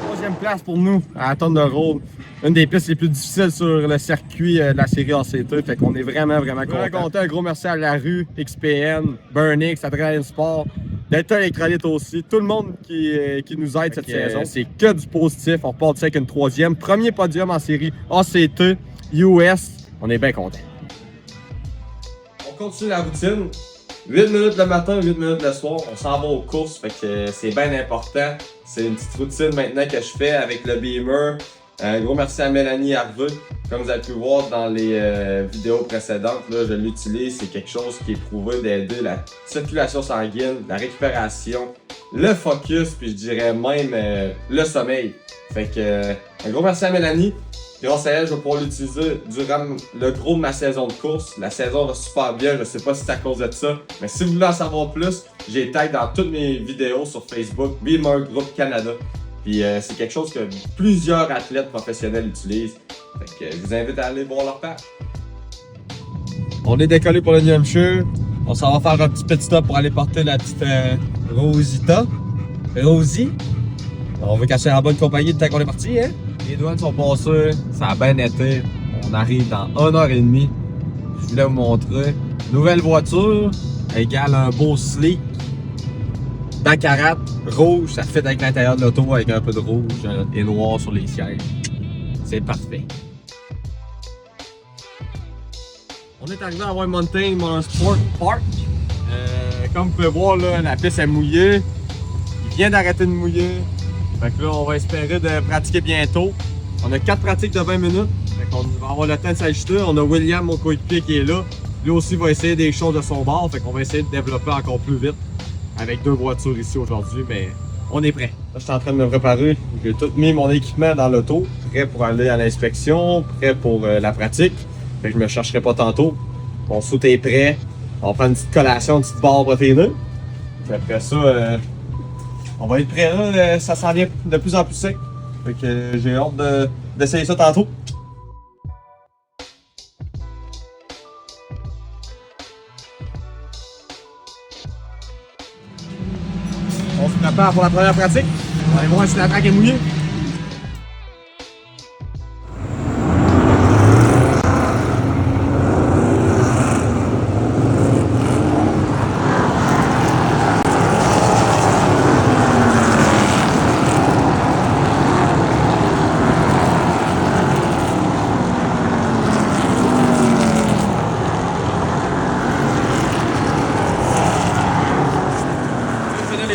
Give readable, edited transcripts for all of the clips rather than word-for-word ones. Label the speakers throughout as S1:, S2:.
S1: Troisième place pour nous à Thunder Road. Une des pistes les plus difficiles sur le circuit de la série ACT. Fait qu'on est vraiment content. Un gros merci à La Rue, XPN, Burnix, Adrenaline Sport, Delta Electrolyte aussi. Tout le monde qui nous aide cette saison. C'est que du positif. On repart avec une troisième. Premier podium en série ACT, US. On est bien content. On continue la routine. 8 minutes le matin, 8 minutes le soir, on s'en va aux courses, fait que c'est bien important. C'est une petite routine maintenant que je fais avec le Beamer. Un gros merci à Mélanie Harvey. Comme vous avez pu voir dans les vidéos précédentes, là, je l'utilise. C'est quelque chose qui est prouvé d'aider la circulation sanguine, la récupération, le focus, puis je dirais même le sommeil. Fait que un gros merci à Mélanie. Grâce à elle, je vais pouvoir l'utiliser durant le gros de ma saison de course. La saison va super bien, je sais pas si c'est à cause de ça. Mais si vous voulez en savoir plus, j'ai tag dans toutes mes vidéos sur Facebook, Beamer Group Canada. Puis c'est quelque chose que plusieurs athlètes professionnels utilisent. Fait que je vous invite à aller voir leur page. On est décollé pour le New Hampshire. On s'en va faire un petit stop pour aller porter la petite Rosita. Rosie. On veut cacher en bonne compagnie de temps qu'on est parti, hein? Les douanes sont passées, ça a bien été. On arrive dans 1h30. Je voulais vous montrer. Nouvelle voiture, égale un beau sleek. Baccarat, rouge, ça fit avec l'intérieur de l'auto avec un peu de rouge et noir sur les sièges. C'est parfait. On est arrivé à White Mountain Motorsport Park. Comme vous pouvez voir, là, la piste est mouillée. Il vient d'arrêter de mouiller. Fait que là, on va espérer de pratiquer bientôt. On a 4 pratiques de 20 minutes. Fait qu'on va avoir le temps de s'ajuster. On a William, mon coéquipier, qui est là. Lui aussi va essayer des choses de son bord. Fait qu'on va essayer de développer encore plus vite avec 2 voitures ici aujourd'hui. Mais on est prêt. Là, je suis en train de me préparer. J'ai tout mis mon équipement dans l'auto. Prêt pour aller à l'inspection. Prêt pour la pratique. Fait que je me chercherai pas tantôt. Mon soute est prêt. On va prendre une petite collation, une petite barre protéinée. Puis après ça, on va être prêt là, ça s'en vient de plus en plus sec. Fait que j'ai hâte d'essayer ça tantôt. On se prépare pour la première pratique. On va aller voir si la track est mouillée.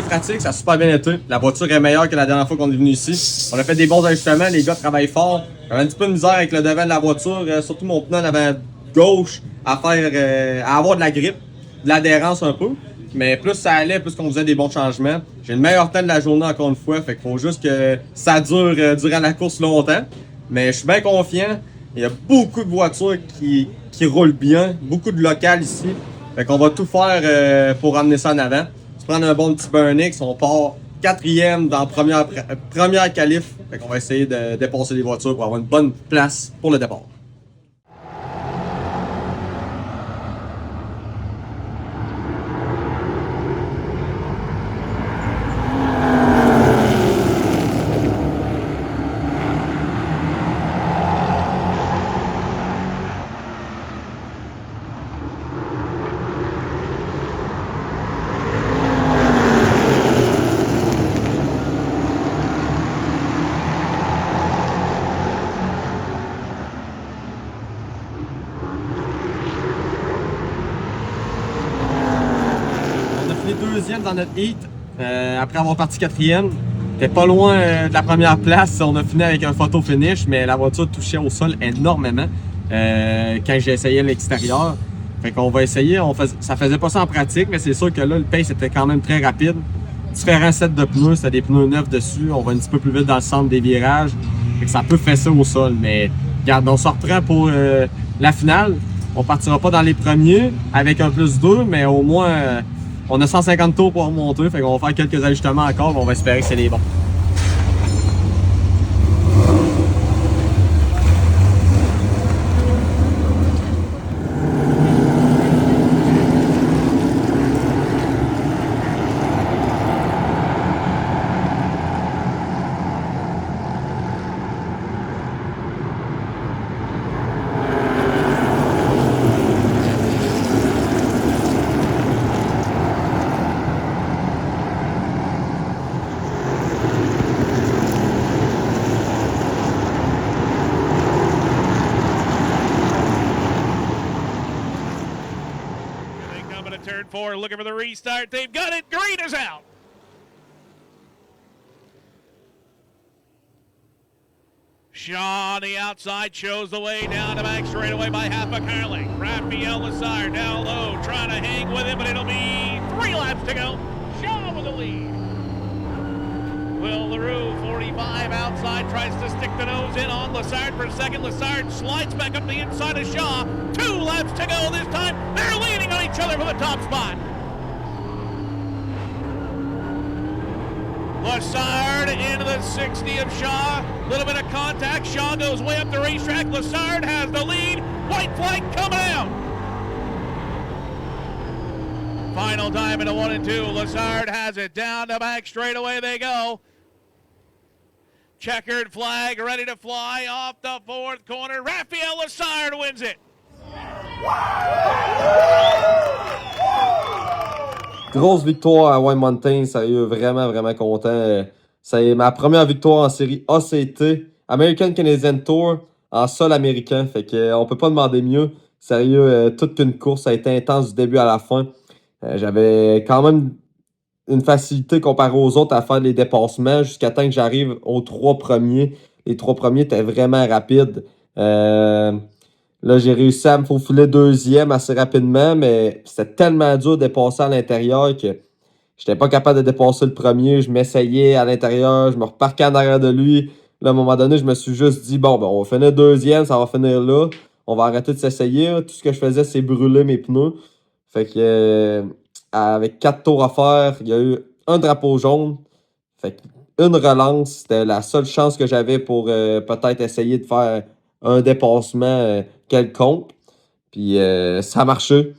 S1: Pratique, ça a super bien été. La voiture est meilleure que la dernière fois qu'on est venu ici. On a fait des bons ajustements, les gars travaillent fort. J'avais un petit peu de misère avec le devant de la voiture, surtout mon pneu en avant gauche à avoir de la grippe, de l'adhérence un peu. Mais plus ça allait, plus qu'on faisait des bons changements. J'ai le meilleur temps de la journée encore une fois, fait qu'il faut juste que ça dure durant la course longtemps. Mais je suis bien confiant. Il y a beaucoup de voitures qui roulent bien, beaucoup de locales ici. Fait qu'on va tout faire pour ramener ça en avant. Prendre un bon petit Burnix, on part 4e dans première qualif. Fait qu'on va essayer de dépasser les voitures pour avoir une bonne place pour le départ. Deuxième dans notre heat, après avoir parti 4e. T'es pas loin de la première place. On a fini avec un photo finish, mais la voiture touchait au sol énormément quand j'ai essayé l'extérieur. Fait qu'on va essayer. Ça faisait pas ça en pratique, mais c'est sûr que là, le pace était quand même très rapide. Différents sets de pneus, c'était des pneus neufs dessus. On va un petit peu plus vite dans le centre des virages. Fait que ça peut fesser au sol, mais regarde, on se reprend pour la finale. On partira pas dans les premiers avec un +2, mais au moins on a 150 tours pour remonter, fait qu'on va faire quelques ajustements encore, mais on va espérer que c'est les bons.
S2: on turn 4, looking for the restart. They've got it. Green is out. Shaw on the outside shows the way down the back straightaway by half a Carling. Raphael Lessard down low, trying to hang with him, but it'll be 3 laps to go. Shaw with the lead. Will LaRue, 45 outside, tries to stick the nose in on Lessard for second. Lessard slides back up the inside of Shaw. 2 laps to go this time. They're leaning on each other for the top spot. Lessard into the 60 of Shaw. Little bit of contact. Shaw goes way up the racetrack. Lessard has the lead. White flag coming out. Final time in a 1 and 2. Lessard has it down the back straightaway. They go. Checkered flag ready to fly off the 4th corner. Raphael Lessard wins it.
S1: Grosse victoire à White Mountain, sérieux, vraiment, vraiment content. C'est ma première victoire en série ACT, American Canadian Tour, en sol américain. Fait que on peut pas demander mieux. Sérieux, toute une course, ça a été intense du début à la fin. J'avais quand même une facilité comparée aux autres à faire les dépassements jusqu'à temps que j'arrive aux 3 premiers. Les 3 premiers étaient vraiment rapides. Là, j'ai réussi à me faufiler 2e assez rapidement, mais c'était tellement dur de dépasser à l'intérieur que j'étais pas capable de dépasser le premier. Je m'essayais à l'intérieur, je me reparquais en arrière de lui. Là, à un moment donné, je me suis juste dit, bon, ben, on va finir 2e, ça va finir là. On va arrêter de s'essayer. Tout ce que je faisais, c'est brûler mes pneus. Fait que, avec 4 tours à faire, il y a eu un drapeau jaune. Fait qu'une relance, c'était la seule chance que j'avais pour peut-être essayer de faire un dépassement quelconque. Puis ça a marché.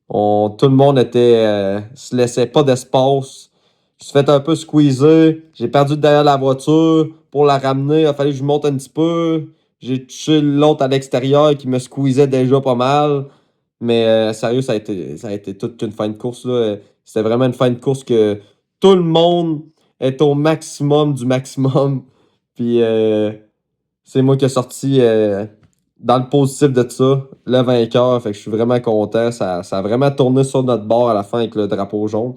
S1: Tout le monde se laissait pas d'espace. Je me suis fait un peu squeezer. J'ai perdu derrière la voiture. Pour la ramener, il a fallu que je monte un petit peu. J'ai touché l'autre à l'extérieur qui me squeezait déjà pas mal. Mais sérieux, ça a été toute une fin de course, là. C'était vraiment une fin de course que tout le monde est au maximum du maximum. Puis c'est moi qui ai sorti dans le positif de ça, le vainqueur. Fait que je suis vraiment content. Ça a vraiment tourné sur notre bord à la fin avec le drapeau jaune.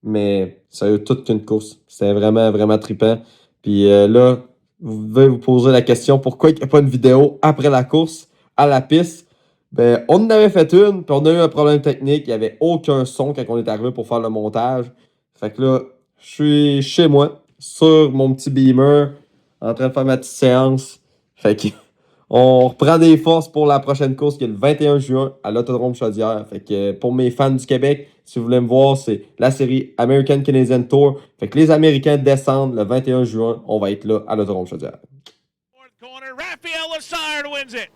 S1: Mais ça a eu toute qu'une course. C'était vraiment, vraiment trippant. Puis là, vous devez vous poser la question pourquoi il n'y a pas une vidéo après la course à la piste. Ben, on en avait fait une, puis on a eu un problème technique. Il n'y avait aucun son quand on est arrivé pour faire le montage. Fait que là, je suis chez moi, sur mon petit beamer, en train de faire ma petite séance. Fait que on reprend des forces pour la prochaine course qui est le 21 juin à l'Autodrome Chaudière. Fait que pour mes fans du Québec, si vous voulez me voir, c'est la série American Canadian Tour. Fait que les Américains descendent le 21 juin. On va être là à l'Autodrome Chaudière.
S2: Fourth corner, Raphael Lessard wins it.